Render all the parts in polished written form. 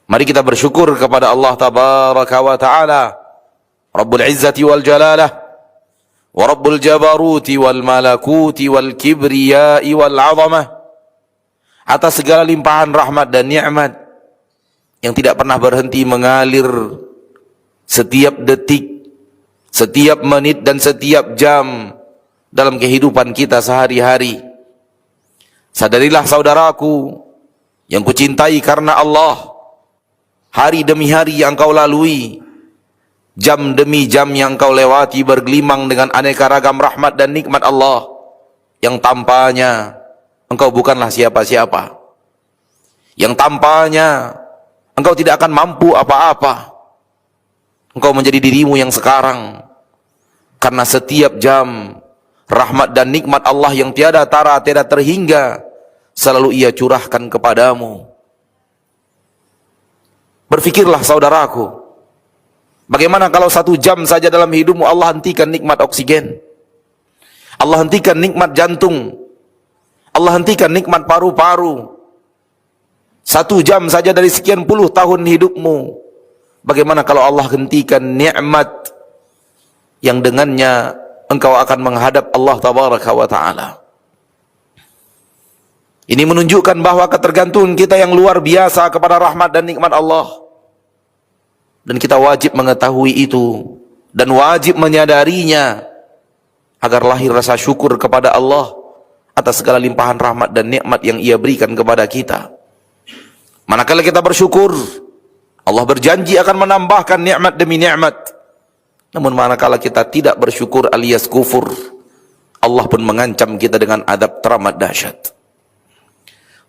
Mari kita bersyukur kepada Allah Tabaraka wa Ta'ala, Rabbul Izzati wal Jalalah, wa Rabbul Jabaruti wal Malakuti wal Kibriyai wal Azamah, atas segala limpahan rahmat dan nikmat yang tidak pernah berhenti mengalir setiap detik, setiap menit dan setiap jam dalam kehidupan kita sehari-hari. Sadarilah saudaraku yang kucintai karena Allah, hari demi hari yang kau lalui, jam demi jam yang kau lewati bergelimang dengan aneka ragam rahmat dan nikmat Allah yang tampaknya engkau bukanlah siapa-siapa, yang tampaknya engkau tidak akan mampu apa-apa. Engkau menjadi dirimu yang sekarang karena setiap jam rahmat dan nikmat Allah yang tiada tara, tiada terhingga selalu Ia curahkan kepadamu. Berfikirlah saudaraku, bagaimana kalau 1 jam saja dalam hidupmu Allah hentikan nikmat oksigen, Allah hentikan nikmat jantung, Allah hentikan nikmat paru-paru. 1 jam saja dari sekian puluh tahun hidupmu, bagaimana kalau Allah hentikan nikmat yang dengannya engkau akan menghadap Allah Tabaraka wa Ta'ala. Ini menunjukkan bahwa ketergantungan kita yang luar biasa kepada rahmat dan nikmat Allah. Dan kita wajib mengetahui itu dan wajib menyadarinya agar lahir rasa syukur kepada Allah atas segala limpahan rahmat dan nikmat yang Ia berikan kepada kita. Manakala kita bersyukur, Allah berjanji akan menambahkan nikmat demi nikmat. Namun manakala kita tidak bersyukur alias kufur, Allah pun mengancam kita dengan adab teramat dahsyat.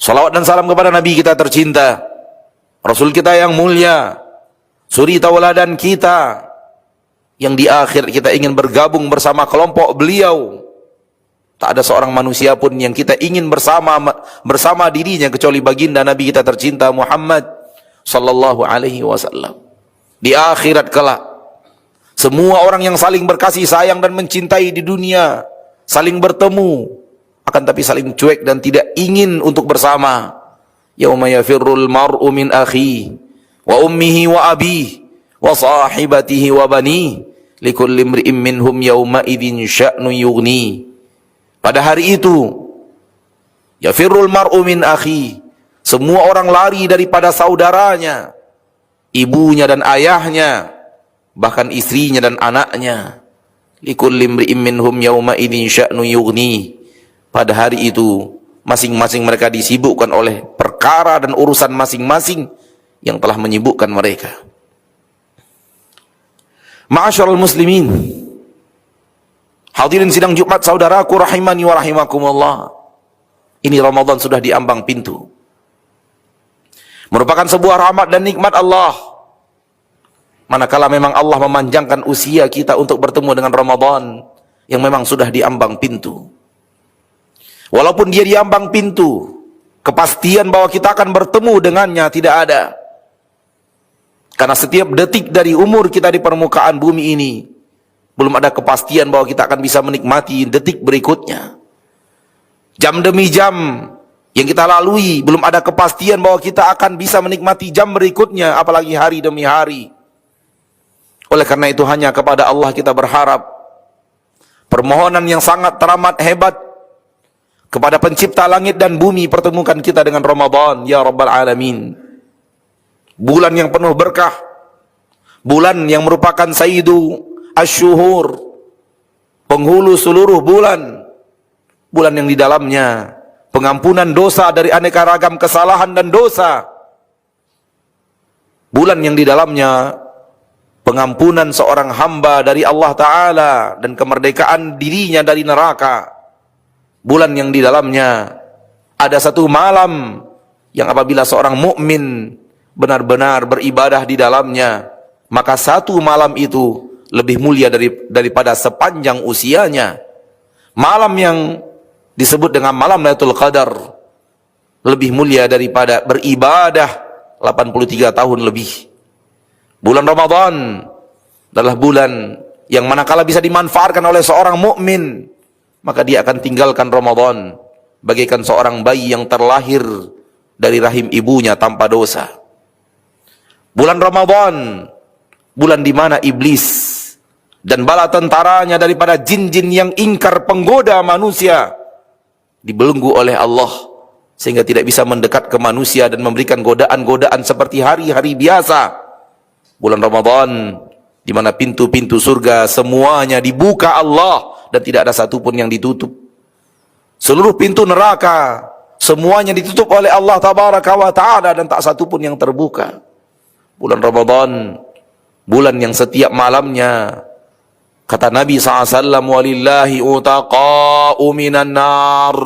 Salawat dan salam kepada Nabi kita tercinta, Rasul kita yang mulia, suri tauladan kita, yang di akhir kita ingin bergabung bersama kelompok beliau. Tak ada seorang manusia pun yang kita ingin bersama dirinya kecuali baginda Nabi kita tercinta Muhammad sallallahu alaihi wasallam. Di akhirat kelak, semua orang yang saling berkasih sayang dan mencintai di dunia saling bertemu, akan tapi saling cuek dan tidak ingin untuk bersama. Yauma yafirrul mar'u min akhi wa ummihi wa abihi wa sahibatihi wa bani likulli imri'in minhum yawma idzin sya'nu yughni. Pada hari itu, yafirrul mar'u min akhi, semua orang lari daripada saudaranya, ibunya dan ayahnya, bahkan istrinya dan anaknya. Likulli imri'in minhum yawma idzin sya'nu yughni. Pada hari itu masing-masing mereka disibukkan oleh perkara dan urusan masing-masing yang telah menyibukkan mereka. Ma'asyiral muslimin, hadirin sidang Jumat saudaraku rahimani wa rahimakumullah. Ini Ramadan sudah di ambang pintu, merupakan sebuah rahmat dan nikmat Allah. Manakala memang Allah memanjangkan usia kita untuk bertemu dengan Ramadan yang memang sudah di ambang pintu. Walaupun dia di ambang pintu, kepastian bahwa kita akan bertemu dengannya tidak ada. Karena setiap detik dari umur kita di permukaan bumi ini, belum ada kepastian bahwa kita akan bisa menikmati detik berikutnya. Jam demi jam yang kita lalui, belum ada kepastian bahwa kita akan bisa menikmati jam berikutnya, apalagi hari demi hari. Oleh karena itu hanya kepada Allah kita berharap. Permohonan yang sangat teramat hebat kepada pencipta langit dan bumi, pertemukan kita dengan Ramadan ya Rabbal Alamin. Bulan yang penuh berkah, bulan yang merupakan sayyidu asyuhur, penghulu seluruh bulan, bulan yang di dalamnya pengampunan dosa dari aneka ragam kesalahan dan dosa, bulan yang di dalamnya pengampunan seorang hamba dari Allah Ta'ala dan kemerdekaan dirinya dari neraka, bulan yang di dalamnya ada satu malam yang apabila seorang mukmin benar-benar beribadah di dalamnya, maka satu malam itu lebih mulia daripada sepanjang usianya. Malam yang disebut dengan malam Lailatul Qadar lebih mulia daripada beribadah 83 tahun lebih. Bulan Ramadan adalah bulan yang manakala bisa dimanfaatkan oleh seorang mukmin, maka dia akan tinggalkan Ramadan bagaikan seorang bayi yang terlahir dari rahim ibunya tanpa dosa. Bulan Ramadan, bulan di mana iblis dan bala tentaranya daripada jin-jin yang ingkar penggoda manusia dibelenggu oleh Allah sehingga tidak bisa mendekat ke manusia dan memberikan godaan-godaan seperti hari-hari biasa. Bulan Ramadan di mana pintu-pintu surga semuanya dibuka Allah dan tidak ada satupun yang ditutup. Seluruh pintu neraka semuanya ditutup oleh Allah Tabaraka wa Ta'ala dan tak satupun yang terbuka. Bulan Ramadan, bulan yang setiap malamnya, kata Nabi SAW, walillahi utaqa'u minan nar,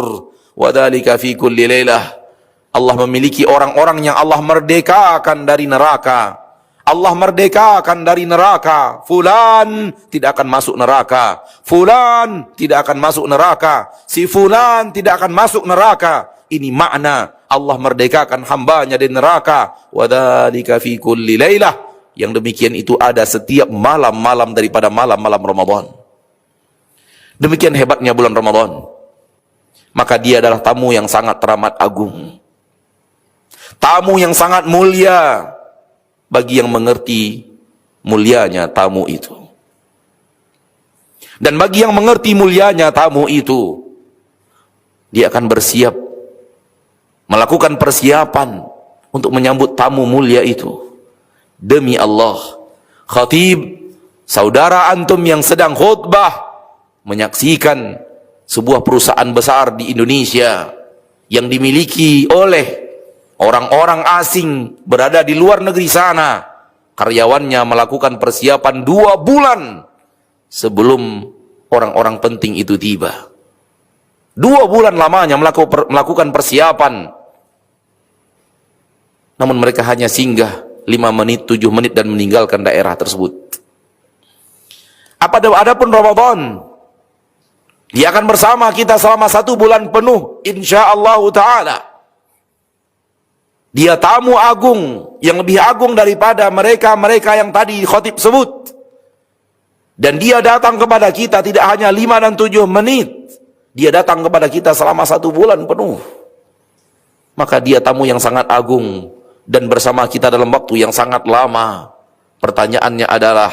wa dhalika fi kulli laylah. Allah memiliki orang-orang yang Allah merdekakan dari neraka. Allah merdekakan dari neraka. Fulan tidak akan masuk neraka. Fulan tidak akan masuk neraka. Si fulan tidak akan masuk neraka. Ini makna Allah merdekakan hambanya dari neraka. Wa dzalika fi kulli lailah. Yang demikian itu ada setiap malam-malam daripada malam-malam Ramadan. Demikian hebatnya bulan Ramadan. Maka dia adalah tamu yang sangat teramat agung. Tamu yang sangat mulia bagi yang mengerti mulianya tamu itu. Dan bagi yang mengerti mulianya tamu itu, dia akan bersiap, melakukan persiapan untuk menyambut tamu mulia itu. Demi Allah, khatib, saudara antum yang sedang khutbah, menyaksikan sebuah perusahaan besar di Indonesia yang dimiliki oleh orang-orang asing berada di luar negeri sana. Karyawannya melakukan persiapan 2 bulan sebelum orang-orang penting itu tiba. 2 bulan lamanya melakukan persiapan. Namun mereka hanya singgah 5 menit, 7 menit dan meninggalkan daerah tersebut. Adapun Ramadan, dia akan bersama kita selama 1 bulan penuh, insyaallah ta'ala. Dia tamu agung, yang lebih agung daripada mereka-mereka yang tadi khatib sebut. Dan dia datang kepada kita tidak hanya 5 dan 7 menit. Dia datang kepada kita selama 1 bulan penuh. Maka dia tamu yang sangat agung dan bersama kita dalam waktu yang sangat lama. Pertanyaannya adalah,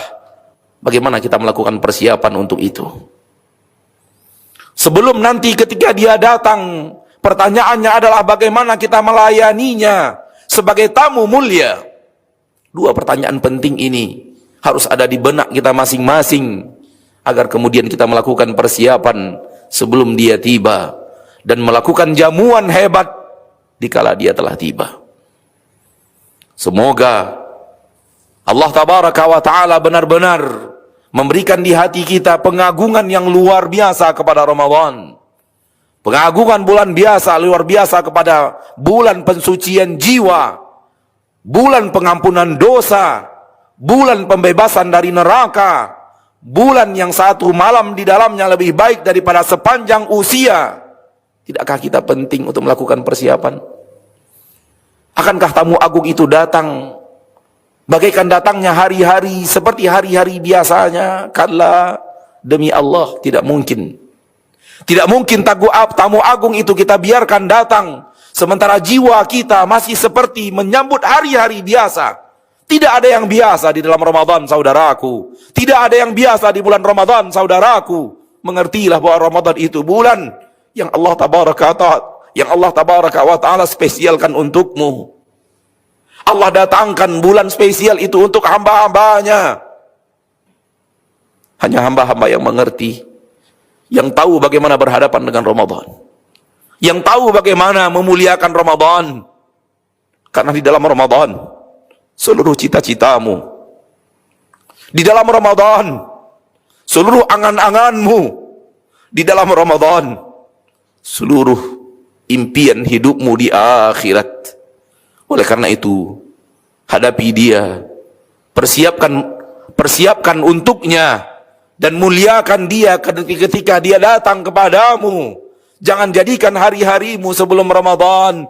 bagaimana kita melakukan persiapan untuk itu? Sebelum nanti ketika dia datang, pertanyaannya adalah bagaimana kita melayaninya sebagai tamu mulia. 2 pertanyaan penting ini harus ada di benak kita masing-masing agar kemudian kita melakukan persiapan sebelum dia tiba dan melakukan jamuan hebat dikala dia telah tiba. Semoga Allah Tabaraka wa Ta'ala benar-benar memberikan di hati kita pengagungan yang luar biasa kepada Ramadan. Pengagungan bulan biasa, luar biasa kepada bulan pensucian jiwa, bulan pengampunan dosa, bulan pembebasan dari neraka, bulan yang 1 malam di dalamnya lebih baik daripada sepanjang usia. Tidakkah kita penting untuk melakukan persiapan? Akankah tamu agung itu datang bagaikan datangnya hari-hari seperti hari-hari biasanya? Kalla, demi Allah tidak mungkin. Tidak mungkin tamu agung itu kita biarkan datang sementara jiwa kita masih seperti menyambut hari-hari biasa. Tidak ada yang biasa di dalam Ramadan, saudaraku. Tidak ada yang biasa di bulan Ramadan, saudaraku. Mengertilah bahwa Ramadan itu bulan yang Allah Tabaraka wa Ta'ala spesialkan untukmu. Allah datangkan bulan spesial itu untuk hamba-hambanya. Hanya hamba-hamba yang mengerti, yang tahu bagaimana berhadapan dengan Ramadan, yang tahu bagaimana memuliakan Ramadan. Karena di dalam Ramadan seluruh cita-citamu, di dalam Ramadan seluruh angan-anganmu, di dalam Ramadan seluruh impian hidupmu di akhirat. Oleh karena itu, hadapi dia, persiapkan untuknya, dan muliakan dia ketika dia datang kepadamu. Jangan jadikan hari-harimu sebelum Ramadan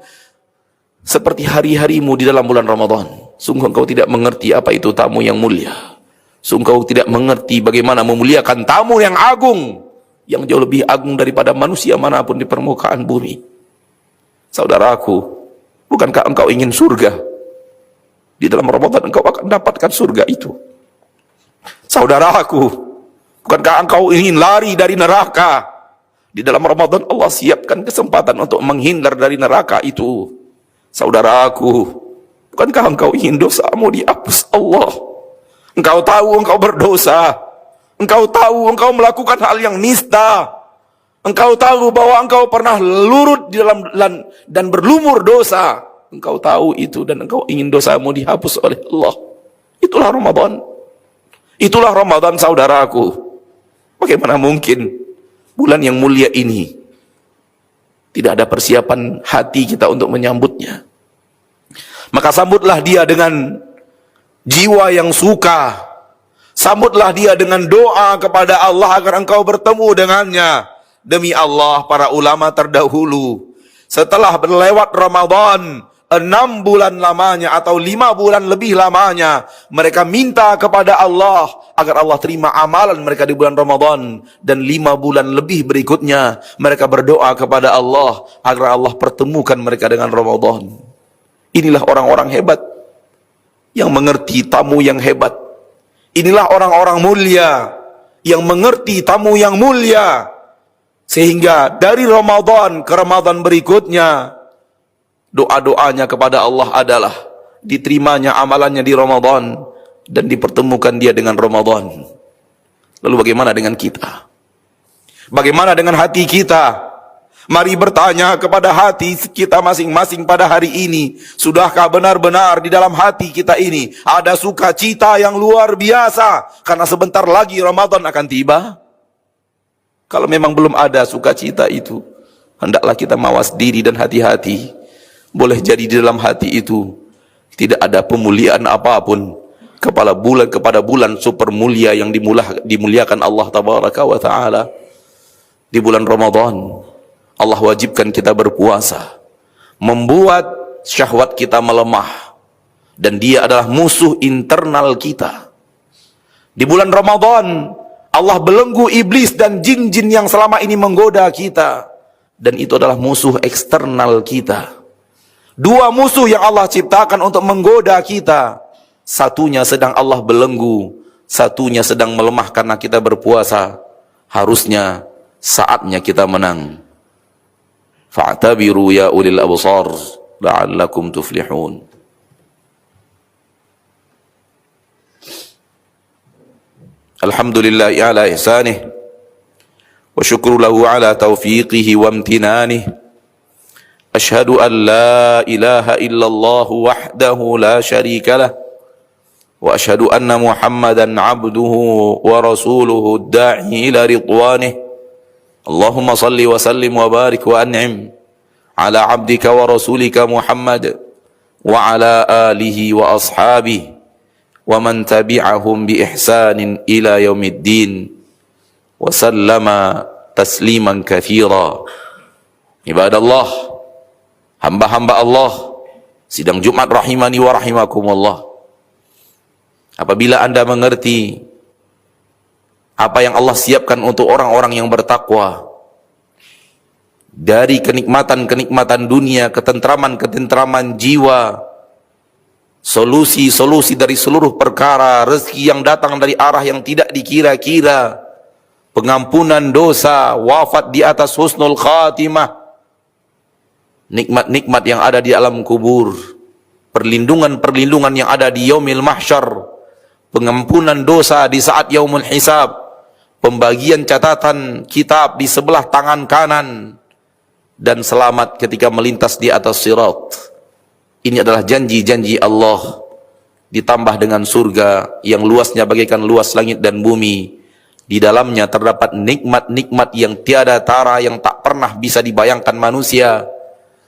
seperti hari-harimu di dalam bulan Ramadan. Sungguh engkau tidak mengerti apa itu tamu yang mulia. Sungguh engkau tidak mengerti bagaimana memuliakan tamu yang agung, yang jauh lebih agung daripada manusia manapun di permukaan bumi. Saudaraku, bukankah engkau ingin surga? Di dalam Ramadan engkau akan dapatkan surga itu. Saudaraku, bukankah engkau ingin lari dari neraka? Di dalam Ramadan Allah siapkan kesempatan untuk menghindar dari neraka itu. Saudaraku, bukankah engkau ingin dosamu dihapus Allah? Engkau tahu engkau berdosa. Engkau tahu engkau melakukan hal yang nista. Engkau tahu bahwa engkau pernah lurut di dalam dan berlumur dosa. Engkau tahu itu dan engkau ingin dosamu dihapus oleh Allah. Itulah Ramadan. Itulah Ramadan, saudaraku. Bagaimana mungkin bulan yang mulia ini tidak ada persiapan hati kita untuk menyambutnya? Maka sambutlah dia dengan jiwa yang suka. Sambutlah dia dengan doa kepada Allah agar engkau bertemu dengannya. Demi Allah, para ulama terdahulu setelah berlewat Ramadan 6 bulan lamanya atau 5 bulan lebih lamanya, mereka minta kepada Allah agar Allah terima amalan mereka di bulan Ramadan, dan 5 bulan lebih berikutnya mereka berdoa kepada Allah agar Allah pertemukan mereka dengan Ramadan. Inilah orang-orang hebat yang mengerti tamu yang hebat. Inilah orang-orang mulia yang mengerti tamu yang mulia, sehingga dari Ramadan ke Ramadan berikutnya doa-doanya kepada Allah adalah diterimanya amalannya di Ramadan dan dipertemukan dia dengan Ramadan. Lalu bagaimana dengan kita? Bagaimana dengan hati kita? Mari bertanya kepada hati kita masing-masing pada hari ini. Sudahkah benar-benar di dalam hati kita ini ada sukacita yang luar biasa karena sebentar lagi Ramadan akan tiba? Kalau memang belum ada sukacita itu, hendaklah kita mawas diri dan hati-hati. Boleh jadi di dalam hati itu tidak ada pemuliaan apapun kepada bulan super mulia yang dimuliakan Allah tabaraka wa taala. Di bulan Ramadan Allah wajibkan kita berpuasa, membuat syahwat kita melemah, dan dia adalah musuh internal kita. Di bulan Ramadan Allah belenggu iblis dan jin-jin yang selama ini menggoda kita, dan itu adalah musuh eksternal kita. Dua musuh yang Allah ciptakan untuk menggoda kita. Satunya sedang Allah belenggu, satunya sedang melemah karena kita berpuasa. Harusnya saatnya kita menang. Fa'tabiru ya ulil absar la'allakum tuflihun. Alhamdulillah ala ihsanih wa syukru lahu ala taufiqihi wa amtinanih. أشهد أن لا إله إلا الله وحده لا شريك له وأشهد أن محمدا عبده ورسوله الداعي إلى رضوانه اللهم صل وسلم وبارك وأنعم على عبدك ورسولك محمد وعلى آله وأصحابه ومن تبعهم بإحسان إلى يوم الدين وسلم تسليما كثيرا. عباد الله, hamba-hamba Allah, sidang Jumat rahimani wa rahimakumullah. Apabila Anda mengerti apa yang Allah siapkan untuk orang-orang yang bertakwa, dari kenikmatan-kenikmatan dunia, ketentraman-ketentraman jiwa, solusi-solusi dari seluruh perkara, rezeki yang datang dari arah yang tidak dikira-kira, pengampunan dosa, wafat di atas husnul khatimah, nikmat-nikmat yang ada di alam kubur, perlindungan-perlindungan yang ada di yaumil mahsyar, pengampunan dosa di saat yaumul hisab, pembagian catatan kitab di sebelah tangan kanan, dan selamat ketika melintas di atas sirat. Ini adalah janji-janji Allah, ditambah dengan surga yang luasnya bagaikan luas langit dan bumi. Di dalamnya terdapat nikmat-nikmat yang tiada tara, yang tak pernah bisa dibayangkan manusia.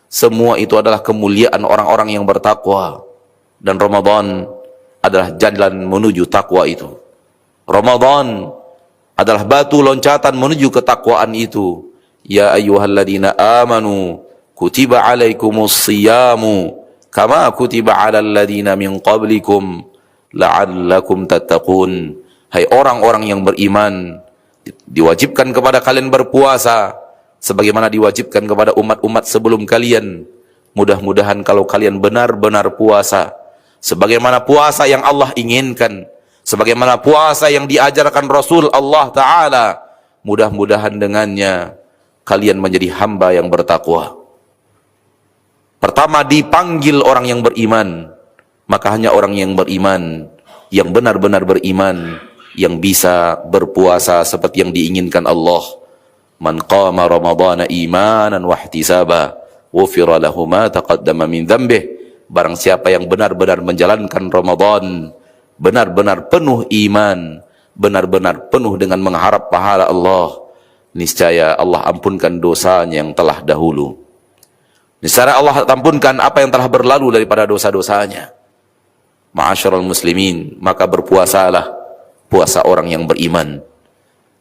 Semua itu adalah kemuliaan orang-orang yang bertakwa, dan Ramadan adalah jalan menuju takwa itu. Ramadan adalah batu loncatan menuju ketakwaan itu. Ya ayyuhalladzina amanu kutiba alaikumus siyamu kama kutiba alal ladzina min qablikum la'allakum tattaqun. Hai orang-orang yang beriman, diwajibkan kepada kalian berpuasa sebagaimana diwajibkan kepada umat-umat sebelum kalian. Mudah-mudahan kalau kalian benar-benar puasa, sebagaimana puasa yang Allah inginkan, sebagaimana puasa yang diajarkan Rasul Allah Ta'ala. Mudah-mudahan dengannya kalian menjadi hamba yang bertakwa. Pertama dipanggil orang yang beriman, maka hanya orang yang beriman, yang benar-benar beriman, yang bisa berpuasa seperti yang diinginkan Allah. Man qama ramadhana imanan wahtisaba ghufira lahu ma taqaddama min dhanbih. Barang siapa yang benar-benar menjalankan Ramadan, benar-benar penuh iman, benar-benar penuh dengan mengharap pahala Allah, niscaya Allah ampunkan dosanya yang telah dahulu. Niscaya Allah ampunkan apa yang telah berlalu daripada dosa-dosanya. Ma'asyiral muslimin, maka berpuasalah puasa orang yang beriman.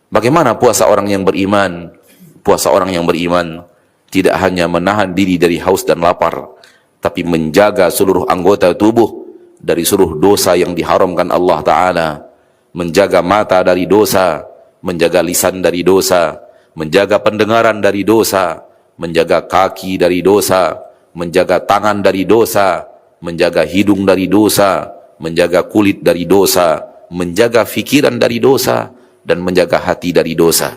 Bagaimana puasa orang yang beriman? Puasa orang yang beriman tidak hanya menahan diri dari haus dan lapar, tapi menjaga seluruh anggota tubuh dari seluruh dosa yang diharamkan Allah Ta'ala. Menjaga mata dari dosa, menjaga lisan dari dosa, menjaga pendengaran dari dosa, menjaga kaki dari dosa, menjaga tangan dari dosa, menjaga hidung dari dosa, menjaga kulit dari dosa, menjaga fikiran dari dosa, dan menjaga hati dari dosa.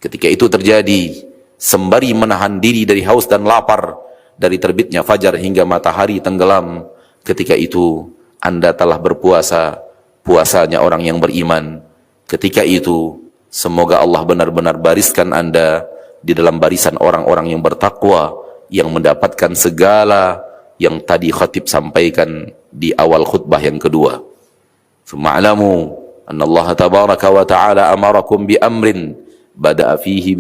Ketika itu terjadi, sembari menahan diri dari haus dan lapar, dari terbitnya fajar hingga matahari tenggelam, ketika itu Anda telah berpuasa, puasanya orang yang beriman. Ketika itu, semoga Allah benar-benar bariskan Anda di dalam barisan orang-orang yang bertakwa, yang mendapatkan segala yang tadi khatib sampaikan di awal khutbah yang kedua. Fa'alamu anna Allah tabaraka wa ta'ala amarakum bi amrin bada'a fihi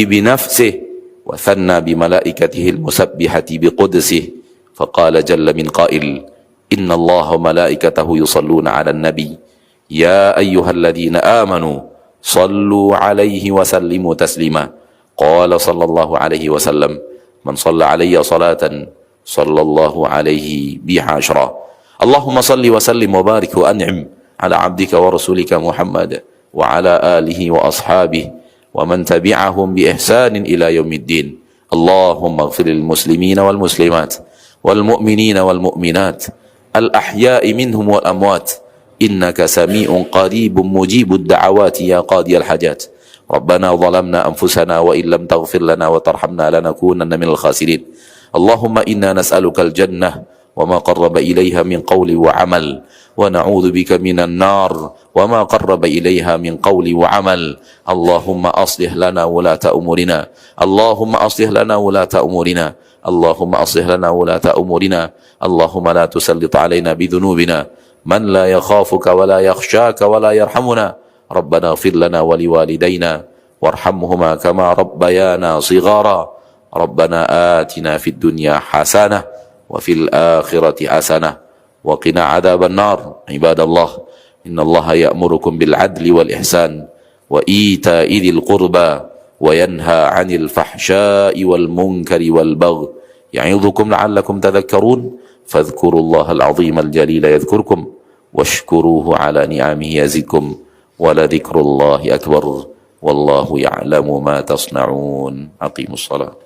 binafsih wa thanna bi malaikatihi al-musabbihati bi qudsihi faqala jalla min qail inna Allah wa malaikatahu yusalluna 'alan nabi ya ayyuhalladhina amanu sallu alaihi wa sallimu taslima. Qala sallallahu alaihi wasallam man shalla alayya salatan sallallahu alaihi biha ashra. Allahumma salli wa sallim wa barik wa an'im ala abdika wa rasulika Muhammad wa ala alihi wa ashabihi wa man tabi'ahum bi ihsanin ila yaumiddin. Allahumma ighfir lil muslimina wal muslimat wal mu'minina wal mu'minat al ahya'i minhum wal amwat innaka sami'un qaribun mujibud da'awati ya qadiyal hajat. Rabbana zalamna anfusana wa illam taghfir lana wa tarhamna lanakunanna minal khasirin. Allahumma inna nas'alukal jannah wa ma qarraba ilayha min qawli wa amal wa na'udzu bika minan nar wa ma qarraba ilayha min qawli wa amal. Allahumma aslih lana wulata umurina. Allahumma aslih lana wulata umurina. Allahumma aslih lana wulata umurina. Allahumma la tusallit alaina bidhunubina man la yakhafuka wa la yakhshaka wa la yarhamuna. Rabbana ighfir lana wa liwalidayna warhamhuma kama rabbayana shighara. Rabbana atina fid dunya hasanah wa fil akhirati hasanah wa qina adzaban nar. Ibadallah, innallaha ya'murukum bil adli wal ihsan wa ita'i dzil qurba wa yanha 'anil fahsya'i wal munkari wal baghi ya'idzukum la'allakum tadhakkarun. Fadhkurullahal 'azimal jalila yadhkurkum washkuruhu 'ala ni'amihi yazidkum wa la dzikrullahi akbar wallahu ya'lamu ma tasna'un. Aqimus shalah.